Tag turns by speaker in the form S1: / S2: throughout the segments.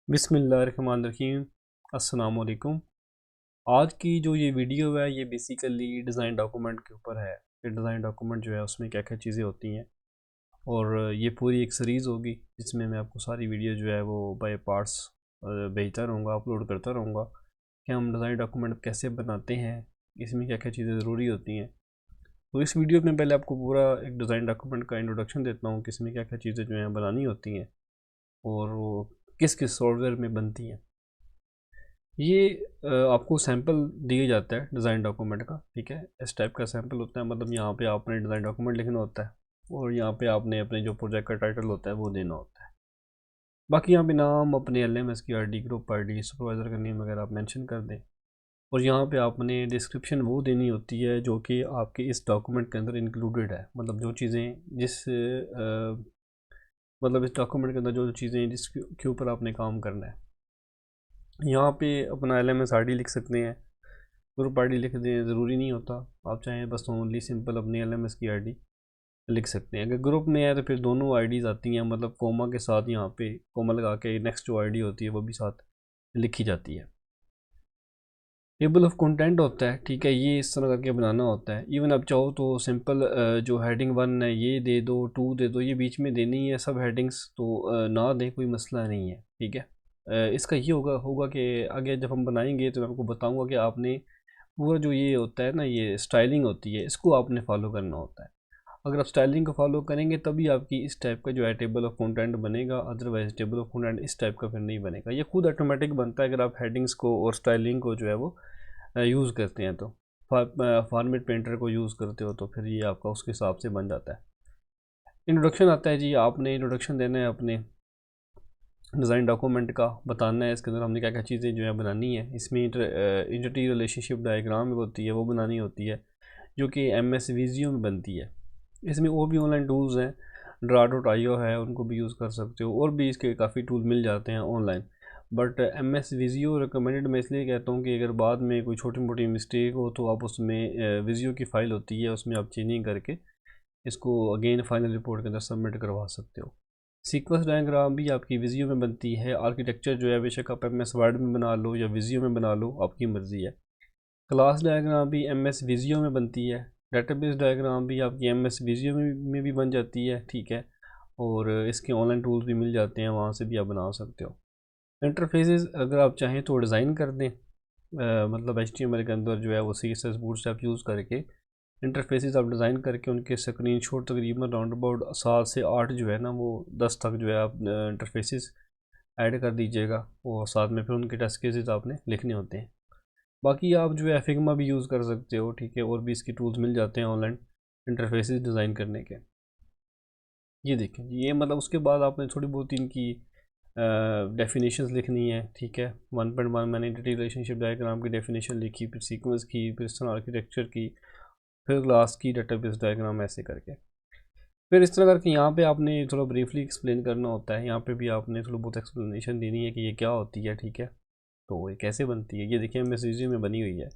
S1: बिस्मिल्लाहिर्रहमानिर्रहीम। अस्सलाम वालेकुम। आज की जो ये वीडियो है ये बेसिकली डिज़ाइन डॉक्यूमेंट के ऊपर है कि डिज़ाइन डॉक्यूमेंट जो है उसमें क्या क्या चीज़ें होती हैं। और ये पूरी एक सीरीज़ होगी जिसमें मैं आपको सारी वीडियो जो है वो बाय पार्ट्स भेजता रहूँगा, अपलोड करता रहूँगा कि हम डिज़ाइन डॉक्यूमेंट कैसे बनाते हैं, इसमें क्या क्या चीज़ें ज़रूरी होती हैं। तो इस वीडियो में पहले आपको पूरा एक डिज़ाइन डॉक्यूमेंट का इंट्रोडक्शन देता हूँ कि इसमें क्या क्या चीज़ें जो हैं बनानी होती हैं और वो किस किस सॉफ्टवेयर में बनती हैं। ये आपको सैंपल दिया जाता है डिज़ाइन डॉक्यूमेंट का, ठीक है। इस टाइप का सैंपल होता है, मतलब यहाँ पे आपने डिज़ाइन डॉक्यूमेंट लिखना होता है और यहाँ पे आपने अपने जो प्रोजेक्ट का टाइटल होता है वो देना होता है। बाकी यहाँ पे नाम, अपने एलएमएस की आईडी, ग्रुप आईडी, सुपरवाइज़र का नेम वगैरह आप मेंशन कर दें। और यहाँ पे आपने डिस्क्रिप्शन वो देनी होती है जो कि आपके इस डॉक्यूमेंट के अंदर इंक्लूडेड है, मतलब जो चीज़ें मतलब इस डॉक्यूमेंट के अंदर जो चीज़ें जिसके ऊपर आपने काम करना है। यहाँ पे अपना एलएमएस आईडी लिख सकते हैं, ग्रुप आईडी लिख दें, ज़रूरी नहीं होता। आप चाहें बस ओनली सिंपल अपनी एलएमएस की आईडी लिख सकते हैं। अगर ग्रुप में है तो फिर दोनों आईडीज़ आती हैं, मतलब कोमा के साथ यहाँ पे कोमा लगा के नेक्स्ट जो आईडी होती है वो भी साथ लिखी जाती है। टेबल ऑफ कंटेंट होता है, ठीक है, ये इस तरह करके बनाना होता है। इवन आप चाहो तो सिंपल जो हेडिंग 1 है ये दे दो, 2 दे दो, ये बीच में देनी है सब हेडिंग्स तो ना दें, कोई मसला नहीं है, ठीक है। इसका ये होगा होगा कि आगे जब हम बनाएंगे तो मैं आपको बताऊंगा कि आपने पूरा जो ये होता है ना, ये स्टाइलिंग होती है, इसको आपने फॉलो करना होता है। अगर आप स्टाइलिंग को फॉलो करेंगे तभी आपकी इस टाइप का जो है टेबल ऑफ कंटेंट बनेगा, अदरवाइज टेबल ऑफ कंटेंट इस टाइप का फिर नहीं बनेगा। ये खुद ऑटोमेटिक बनता है अगर आप हेडिंग्स को और स्टाइलिंग को जो है वो यूज़ करते हैं तो। फॉर्मेट पेंटर को यूज़ करते हो तो फिर ये आपका उसके हिसाब से बन जाता है। इंट्रोडक्शन आता है जी, आपने इंट्रोडक्शन देना है अपने डिज़ाइन डॉक्यूमेंट का, बताना है इसके अंदर हमने क्या क्या चीज़ें जो है बनानी है। इसमें इंटिटी रिलेशनशिप डायग्राम होती है वो बनानी होती है जो कि MS विजियो में बनती है। इसमें और भी ऑनलाइन टूल्स हैं, Draw.io है, उनको भी यूज़ कर सकते हो, और भी इसके काफ़ी टूल मिल जाते हैं ऑनलाइन। बट MS विजियो रिकमेंडेड मैं इसलिए कहता हूँ कि अगर बाद में कोई छोटी मोटी मिस्टेक हो तो आप उसमें विजियो की फ़ाइल होती है उसमें आप चेंजिंग करके इसको अगेन फाइनल रिपोर्ट के अंदर सबमिट करवा सकते हो। सीक्वेंस डायग्राम भी आपकी विजियो में बनती है। आर्किटेक्चर जो है बेशक आप MS वर्ड में बना लो या विजियो में बना लो, आपकी मर्ज़ी है। क्लास डायग्राम भी MS विजियो में बनती है। डेटाबेस डायग्राम भी आपकी MS विजियो में भी बन जाती है, ठीक है। और इसके ऑनलाइन टूल्स भी मिल जाते हैं, वहाँ से भी आप बना सकते हो। इंटरफेसेस अगर आप चाहें तो डिज़ाइन कर दें, मतलब HTML के अंदर जो है वो CSS बूटस्ट्रैप यूज़ करके इंटरफेसेस आप डिज़ाइन करके उनके स्क्रीनशॉट तकरीबन राउंड अबाउट 7 से 8 जो है ना, वो 10 तक जो है आप इंटरफेसेस ऐड कर दीजिएगा और साथ में फिर उनके टेस्ट केसेस आपने लिखने होते हैं। बाकी आप जो है फिग्मा भी यूज़ कर सकते हो, ठीक है, और भी इसके टूल्स मिल जाते हैं ऑनलाइन इंटरफेसेस डिज़ाइन करने के। ये देखें, ये मतलब उसके बाद आपने थोड़ी बहुत इनकी डेफिनेशंस लिखनी है, ठीक है। 1.1 मैंने एंटिटी रिलेशनशिप डायग्राम की डेफिनेशन लिखी, फिर सीक्वेंस की, फिर स्टोन आर्किटेक्चर की, फिर क्लास की, डेटाबेस डायग्राम, ऐसे करके फिर इस तरह करके यहाँ पे आपने थोड़ा ब्रीफली एक्सप्लेन करना होता है। यहाँ पे भी आपने थोड़ा बहुत एक्सप्लेनेशन देनी है कि ये क्या होती है, ठीक है, तो ये कैसे बनती है। ये देखिए MS में बनी हुई है।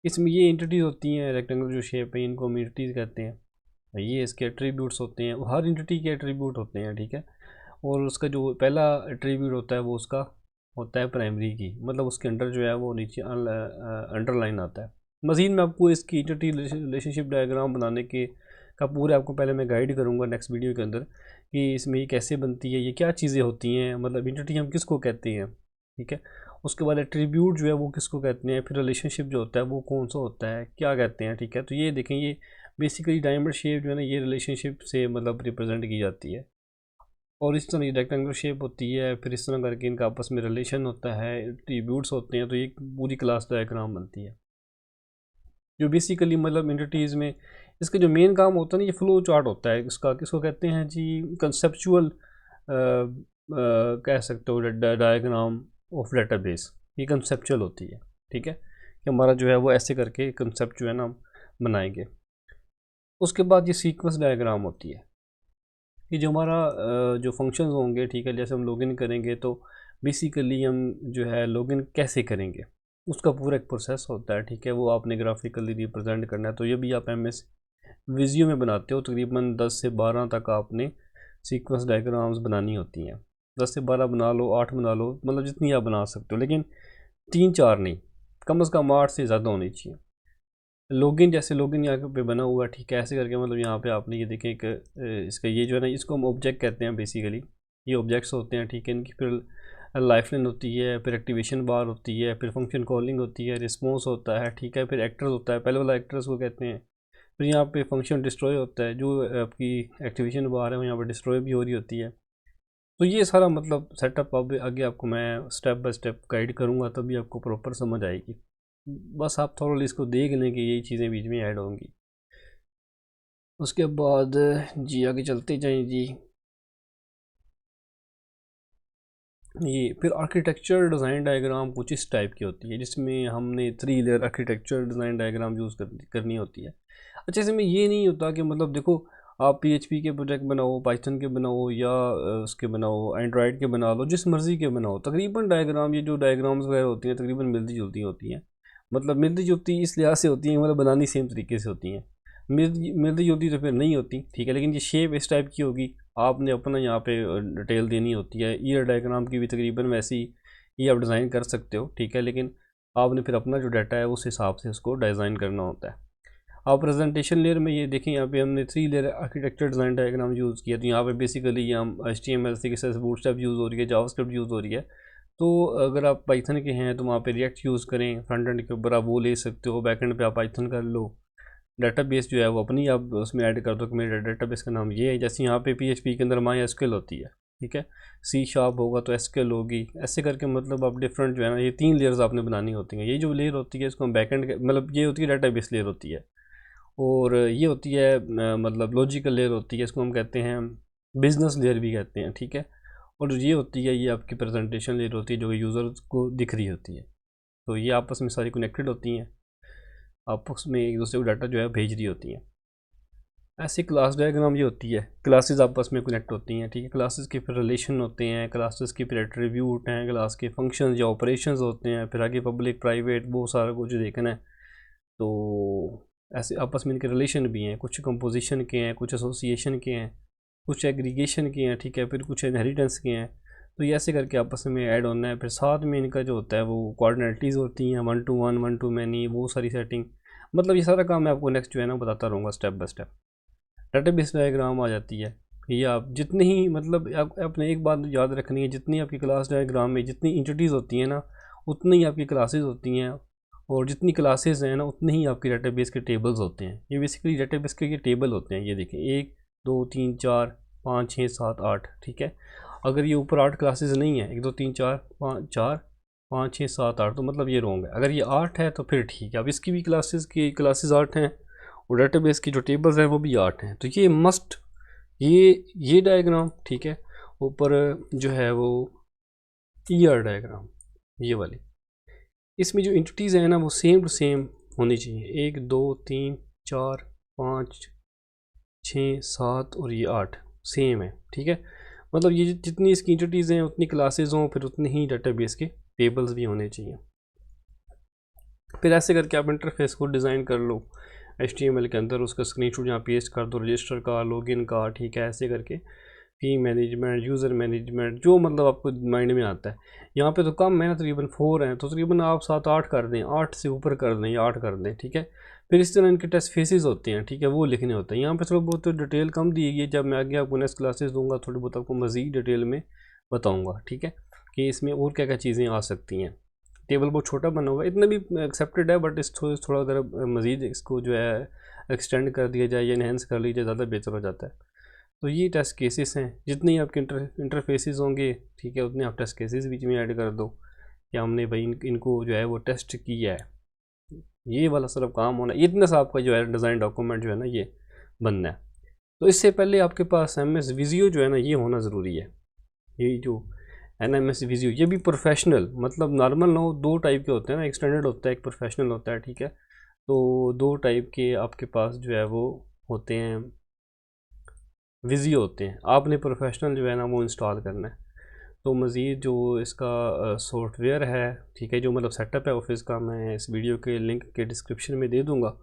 S1: इसमें ये एंटिटीज़ होती हैं, रेक्टेंगुलर जो शेप है इनको हम एंटिटीज़ कहते हैं। ये इसके एट्रीब्यूट्स होते हैं, हर एंटिटी के एट्रीब्यूट होते हैं, ठीक है। और उसका जो पहला एट्रीब्यूट होता है वो उसका होता है प्राइमरी की, मतलब उसके अंडर जो है वो नीचे अंडरलाइन आता है। मज़ीद मैं आपको इसकी एंटिटी रिलेशनशिप डायग्राम बनाने के का पूरे आपको पहले मैं गाइड करूँगा नेक्स्ट वीडियो के अंदर कि इसमें ये कैसे बनती है, ये क्या चीज़ें होती हैं, मतलब एंटिटी हम किसको कहते हैं, ठीक है। उसके बाद एट्रीब्यूट जो है वो किसको कहते हैं, फिर रिलेशनशिप जो होता है वो कौन सा होता है, क्या कहते हैं, ठीक है। तो ये देखें, ये बेसिकली डायमंड शेप जो है ना, ये रिलेशनशिप से मतलब रिप्रेजेंट की जाती है। और इस तरह ये रेक्टेंगुलर शेप होती है, फिर इस तरह करके इनका आपस में रिलेशन होता है, एट्रीब्यूट्स होते हैं, तो ये पूरी क्लास डायग्राम बनती है जो बेसिकली मतलब एंटिटीज़ में इसका जो मेन काम होता है ना, ये फ्लो चार्ट होता है इसका। किसको कहते हैं जी, कंसेप्चुअल कह सकते हो डायग्राम ऑफ डेटाबेस। ये कंसेप्चुअल होती है, ठीक है, कि हमारा जो है वो ऐसे करके कंसेप्ट जो है ना हम बनाएंगे। उसके बाद ये सीक्वेंस डायग्राम होती है, कि जो हमारा जो फंक्शंस होंगे, ठीक है, जैसे हम लॉगिन करेंगे तो बेसिकली हम जो है लॉगिन कैसे करेंगे उसका पूरा एक प्रोसेस होता है, ठीक है। वो आपने ग्राफिकली रिप्रेजेंट करना है, तो ये भी आप MS विजियो में बनाते हो। तकरीबन 10 से 12 तक आपने सीक्वेंस डायग्राम्स बनानी होती हैं। 10 से 12 बना लो, 8 बना लो, मतलब जितनी आप बना सकते हो, लेकिन 3-4 नहीं, कम से कम 8 से ज़्यादा होनी चाहिए। लॉगिन, जैसे लॉगिन यहाँ पे बना हुआ है, ठीक है, ऐसे करके मतलब यहाँ पे आपने ये देखें कि इसका ये जो है ना, इसको हम ऑब्जेक्ट कहते हैं बेसिकली। ये ऑब्जेक्ट्स होते हैं, ठीक है, इनकी फिर लाइफलाइन होती है, फिर एक्टिवेशन बार होती है, फिर फंक्शन कॉलिंग होती है, रिस्पॉन्स होता है, ठीक है, फिर एक्टर्स होता है, पहले वाला एक्टर्स को कहते हैं। फिर यहाँ पे फंक्शन डिस्ट्रॉय होता है, जो आपकी एक्टिवेशन बार है वो यहाँ पर डिस्ट्रॉय भी हो रही होती है। तो ये सारा मतलब सेटअप अब आगे आपको मैं स्टेप बाय स्टेप गाइड करूँगा, तभी आपको प्रॉपर समझ आएगी। बस आप थोड़ा इसको देख लें कि यही चीज़ें बीच में ऐड होंगी। उसके बाद जी आगे चलते जाएं जी। ये फिर आर्किटेक्चर डिज़ाइन डायग्राम कुछ इस टाइप की होती है, जिसमें हमने 3 layer architecture design diagram use करनी होती है। अच्छा, इसमें ये नहीं होता कि मतलब देखो आप PHP के प्रोजेक्ट बनाओ, पाइथन के बनाओ, या उसके बनाओ, एंड्रॉयड के बना लो, जिस मर्ज़ी के बनाओ, तकरीबन डायग्राम, ये जो डायग्राम्स वगैरह होती हैं तकरीबन मिलती जुलती होती हैं। मतलब मिलती जुलती इस लिहाज से होती हैं, मतलब बनानी सेम तरीके से होती हैं। मिलती जुलती तो फिर नहीं होती, ठीक है, लेकिन ये शेप इस टाइप की होगी, आपने अपना यहाँ पे डिटेल देनी होती है। ईयर डायग्राम की भी तकरीबन वैसी ही आप डिज़ाइन कर सकते हो, ठीक है, लेकिन आपने फिर अपना जो डाटा है उस हिसाब से उसको डिज़ाइन करना होता है। आप प्रेजेंटेशन लेयर में ये देखें, यहाँ पे हमने 3 layer architecture design diagram use किया, तो यहाँ पे बेसिकली हम HTML CSS बूटस्ट्रैप यूज़ हो रही है, जावास्क्रिप्ट यूज़ हो रही है। तो अगर आप पाइथन के हैं तो वहाँ पे रिएक्ट यूज़ करें, फ्रंट एंड के ऊपर आप वो ले सकते हो, बैक एंड पे आप पाइथन कर लो। डाटाबेस जो है वो अपनी आप उसमें ऐड कर दो कि मेरे डाटाबेस का नाम ये है, जैसे यहाँ पे PHP के अंदर MySQL होती है, ठीक है, C# होगा तो SQL होगी, ऐसे करके मतलब आप डिफरेंट जो है ना, ये 3 लेयर्स आपने बनानी होती हैं। ये जो लेयर होती है इसको हम बैकएंड मतलब ये होती है डाटाबेस लेयर होती है, और ये होती है मतलब लॉजिकल लेयर होती है, इसको हम कहते हैं बिजनेस लेयर भी कहते हैं, ठीक है, और ये होती है, ये आपकी प्रेजेंटेशन लेयर होती है जो यूज़र को दिख रही होती है। तो ये आपस में सारी कनेक्टेड होती हैं, आपस में एक दूसरे को डाटा जो है भेज रही होती हैं। ऐसी क्लास डायग्राम ये होती है, क्लासेस आपस में कनेक्ट होती हैं, ठीक है, क्लासेस के फिर रिलेशन होते हैं, क्लासेस के फिर एट्रीब्यूट हैं, क्लास के फंक्शंस या ऑपरेशंस होते हैं, फिर आगे पब्लिक प्राइवेट वो सारा कुछ देखना है। तो ऐसे आपस में इनके रिलेशन भी हैं, कुछ कंपोजिशन के हैं, कुछ एसोसिएशन के हैं, कुछ एग्रीगेशन के हैं, ठीक है, फिर कुछ इनहेरिटेंस के हैं। तो ये ऐसे करके आपस में ऐड होना है। फिर साथ में इनका जो होता है वो कोऑर्डिनेटरीज होती हैं, 1 to 1, 1 to many, वो सारी सेटिंग, मतलब ये सारा काम मैं आपको नेक्स्ट जो है ना बताता रहूँगा step by step. Database diagram आ जाती है, ये आप जितनी ही मतलब आपने एक बात याद रखनी है, जितनी आपकी क्लास डायग्राम में जितनी इंटिटीज़ होती हैं ना, उतनी ही आपकी क्लासेस होती हैं, और जितनी क्लासेस हैं ना उतने ही आपके डाटाबेस के टेबल्स होते हैं। ये बेसिकली डाटाबेस के ये टेबल होते हैं, ये देखें 1 2 3 4 5 6 7 8, ठीक है। अगर ये ऊपर 8 क्लासेस नहीं है, 1 2 3 4 5 6 7 8, तो मतलब ये रॉन्ग है। अगर ये 8 है तो फिर ठीक है, अब इसकी भी क्लासेस 8 हैं, और डाटाबेस की जो टेबल्स हैं वो भी 8 हैं। तो ये मस्ट ये डायग्राम, ठीक है, ऊपर जो है वो ईयर डायग्राम ये वाली, इसमें जो इंटिटीज़ हैं ना वो सेम टू सेम होनी चाहिए। 1 2 3 4 5 6 7 और ये 8 सेम है, ठीक है, मतलब ये जितनी इसकी इंटिटीज़ हैं उतनी क्लासेस हों, फिर उतनी ही डाटाबेस के टेबल्स भी होने चाहिए। फिर ऐसे करके आप इंटरफेस को डिज़ाइन कर लो HTML के अंदर, उसका स्क्रीनशॉट यहाँ पेस्ट कर दो, रजिस्टर का, लॉगिन का, ठीक है, ऐसे करके फी मैनेजमेंट, यूज़र मैनेजमेंट, जो मतलब आपको माइंड में आता है। यहाँ पे तो कम है ना, तकरीबन 4 हैं, तो तकरीबन आप 7-8 कर दें, 8 से ऊपर कर दें या 8 कर दें, ठीक है। फिर इस तरह इनके टेस्ट फेसेस होते हैं, ठीक है, वो लिखने होते हैं। यहाँ पे थोड़ा बहुत डिटेल कम दी गई है, जब मैं आगे आपको नेक्स्ट क्लासेस दूंगा थोड़ी बहुत आपको मज़ीद डिटेल में बताऊँगा, ठीक है, कि इसमें और क्या क्या चीज़ें आ सकती हैं। टेबल बहुत छोटा बना हुआ है, इतना भी एक्सेप्टेड है, बट इस थोड़ा अगर मज़ीद इसको जो है एक्सटेंड कर दिया जाए या इनहेंस कर लीजिए, ज़्यादा बेहतर हो जाता है। तो ये टेस्ट केसेस हैं, जितने ही आपके इंटरफेसेस होंगे, ठीक है, उतने आप टेस्ट केसेस बीच में ऐड कर दो कि हमने भाई इनको जो है वो टेस्ट किया है। ये वाला सिर्फ काम होना, इतना सा आपका जो है डिज़ाइन डॉक्यूमेंट जो है ना ये बनना है। तो इससे पहले आपके पास MS विजियो जो है ना ये होना ज़रूरी है। ये जो NMS विजियो ये भी प्रोफेशनल, मतलब नॉर्मल नो 2 टाइप के होते हैं ना, एक स्टैंडर्ड होता है, एक प्रोफेशनल होता है, ठीक है। तो 2 टाइप के आपके पास जो है वो होते हैं, विजियो होते हैं। आपने प्रोफेशनल जो है ना वो इंस्टॉल करना है। तो मज़ीद जो इसका सॉफ्टवेयर है, ठीक है, जो मतलब सेटअप है ऑफिस का, मैं इस वीडियो के लिंक के डिस्क्रिप्शन में दे दूँगा,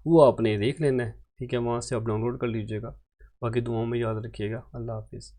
S1: वो आपने देख लेना है, ठीक है, वहाँ से आप डाउनलोड कर लीजिएगा। बाकी दुआओं में याद रखिएगा। अल्लाह हाफिज़।